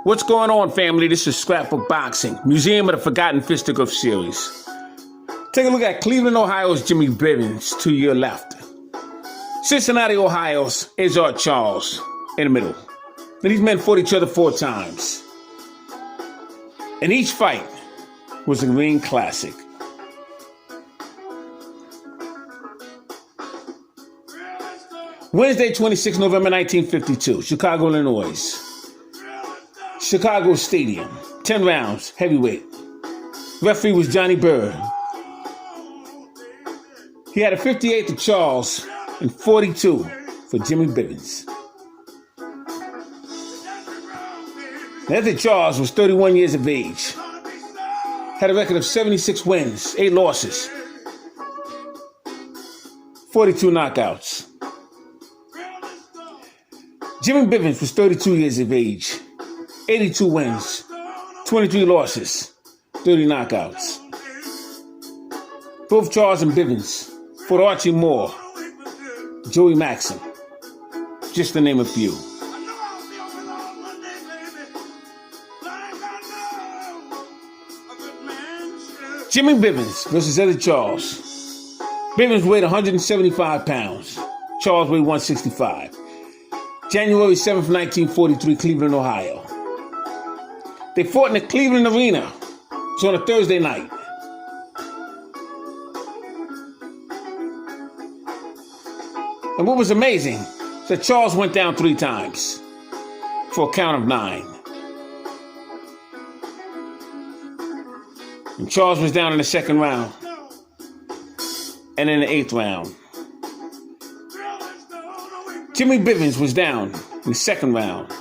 What's going on, family? This is Scrapbook Boxing, Museum of the Forgotten Fisticuffs series. Take a look at Cleveland, Ohio's Jimmy Bivins to your left. Cincinnati, Ohio's EZZARD Charles in the middle. And these men fought each other 4 times. And each fight was a ring classic. Wednesday, 26 November 1952, Chicago, Illinois. Chicago Stadium, 10 rounds, heavyweight. Referee was Johnny Bird. He had a 58 to Charles and 42 for Jimmy Bivins. Anthony Charles was 31 years of age. Had a record of 76 wins, 8 losses, 42 knockouts. Jimmy Bivins was 32 years of age. 82 wins, 23 losses, 30 knockouts. Both Charles and Bivins fought Archie Moore, Joey Maxim, just to name a few. Jimmy Bivins versus EZZARD Charles. Bivins weighed 175 pounds. Charles weighed 165. January 7th, 1943, Cleveland, Ohio. They fought in the Cleveland Arena. It was on a Thursday night. And what was amazing is that Charles went down 3 times for a count of 9. And Charles was down in the 2nd round and in the 8th round. Jimmy Bivins was down in the 2nd round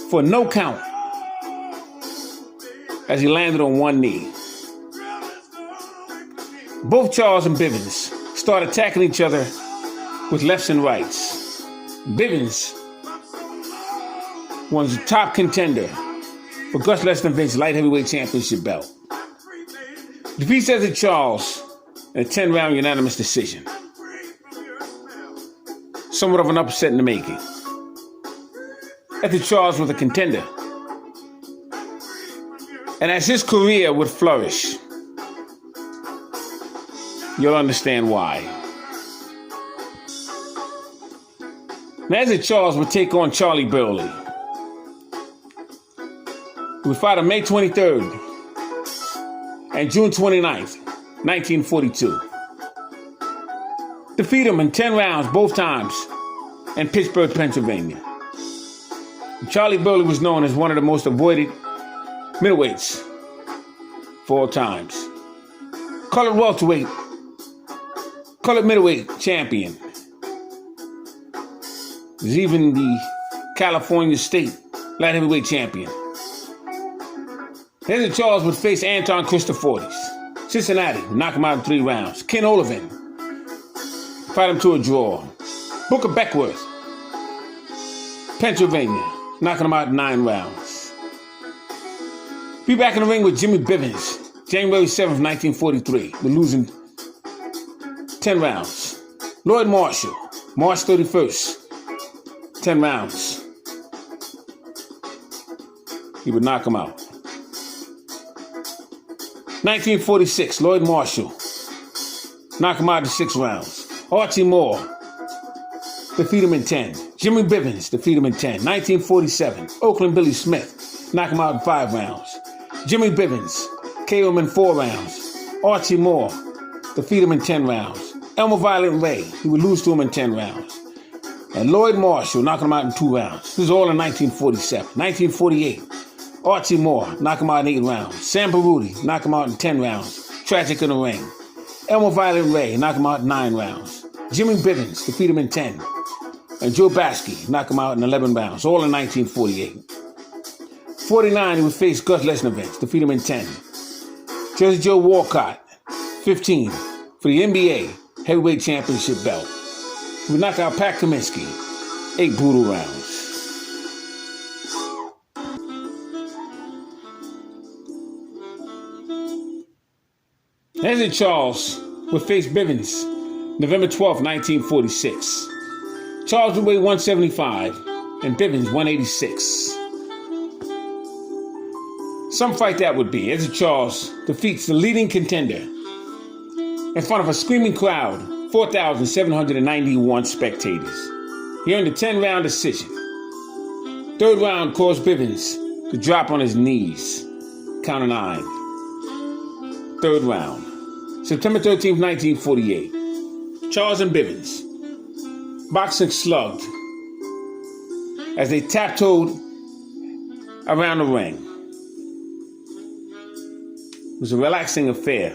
for no count as he landed on one knee. Both Charles and Bivins started attacking each other with lefts and rights. Bivins was the top contender for Gus Lesnar-Vince's light heavyweight championship belt. Defeats EZZARD Charles in a 10-round unanimous decision. Somewhat of an upset in the making. EZZARD Charles was a contender. And as his career would flourish, you'll understand why. Now, EZZARD Charles would take on Charlie Burley. He would fight on May 23rd and June 29th, 1942. Defeat him in 10 rounds both times in Pittsburgh, Pennsylvania. Charlie Burley was known as one of the most avoided middleweights for all times. Colored welterweight, colored middleweight champion. He's even the California State light heavyweight champion. EZZARD Charles would face Anton Christophoris. Cincinnati would knock him out in 3 rounds. Ken Olivan fight him to a draw. Booker Beckworth, Pennsylvania, knocking him out in 9 rounds. Be back in the ring with Jimmy Bivins, January 7th, 1943. We're losing 10 rounds. Lloyd Marshall, March 31st, 10 rounds. He would knock him out. 1946, Lloyd Marshall, knock him out in 6 rounds. Archie Moore, defeat him in 10. Jimmy Bivins, defeat him in 10. 1947, Oakland Billy Smith, knock him out in 5 rounds. Jimmy Bivins, KO him in 4 rounds. Archie Moore, defeat him in 10 rounds. Elmer Violent Ray, he would lose to him in 10 rounds. And Lloyd Marshall, knocking him out in 2 rounds. This is all in 1947. 1948, Archie Moore, knock him out in 8 rounds. Sam Baruti, knock him out in 10 rounds. Tragic in the ring. Elmer Violent Ray, knock him out in 9 rounds. Jimmy Bivins, defeat him in 10. And Joe Baskey, knock him out in 11 rounds, all in 1948. 49, he would face Gus Lesnar-Vince, defeat him in 10. Jersey Joe Walcott, 15, for the NBA heavyweight championship belt. He would knock out Pat Kaminsky, 8 brutal rounds. EZZARD Charles would face Bivins November 12, 1946. Charles would weigh 175 and Bivins 186. Some fight that would be. Ezzard Charles defeats the leading contender in front of a screaming crowd, 4,791 spectators. He earned a 10-round decision. Third round caused Bivins to drop on his knees. Count of 9. Third round. September 13th, 1948. Charles and Bivins. Boxing slugged as they tiptoed around the ring. It was a relaxing affair.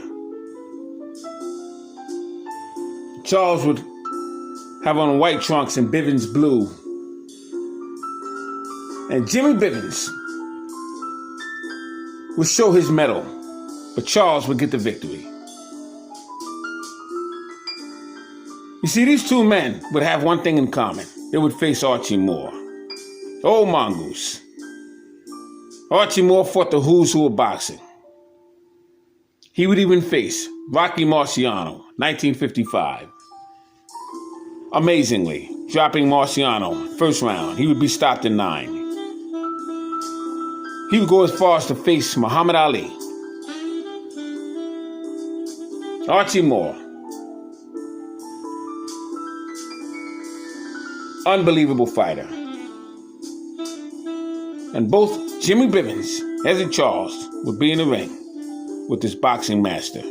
Charles would have on white trunks and Bivins blue. And Jimmy Bivins would show his medal, but Charles would get the victory. You see, these two men would have one thing in common. They would face Archie Moore. Old mongoose. Archie Moore fought the who's who of boxing. He would even face Rocky Marciano, 1955. Amazingly, dropping Marciano first round, he would be stopped in 9. He would go as far as to face Muhammad Ali. Archie Moore. Unbelievable fighter. And both Jimmy Bivins, Ezzard Charles, would be in the ring with this boxing master.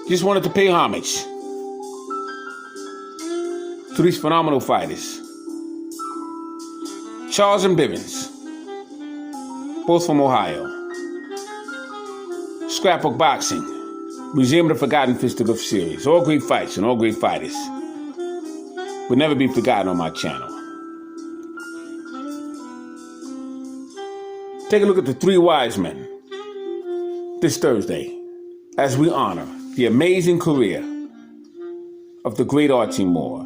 Just wanted to pay homage to these phenomenal fighters. Charles and Bivins, both from Ohio. Scrapbook Boxing, Museum of the Forgotten Fisticuffs series. All great fights and all great fighters will never be forgotten on my channel. Take a look at the 3 wise men this Thursday as we honor the amazing career of the great Archie Moore.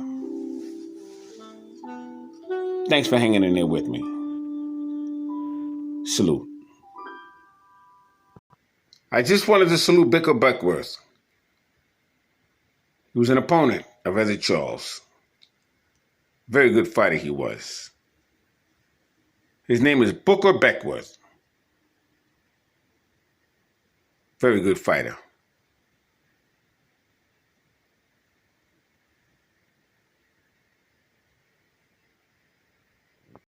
Thanks for hanging in there with me. Salute. I just wanted to salute Bicker Beckworth. He was an opponent of Ezzard Charles. Very good fighter he was. His name is Booker Beckworth. Very good fighter.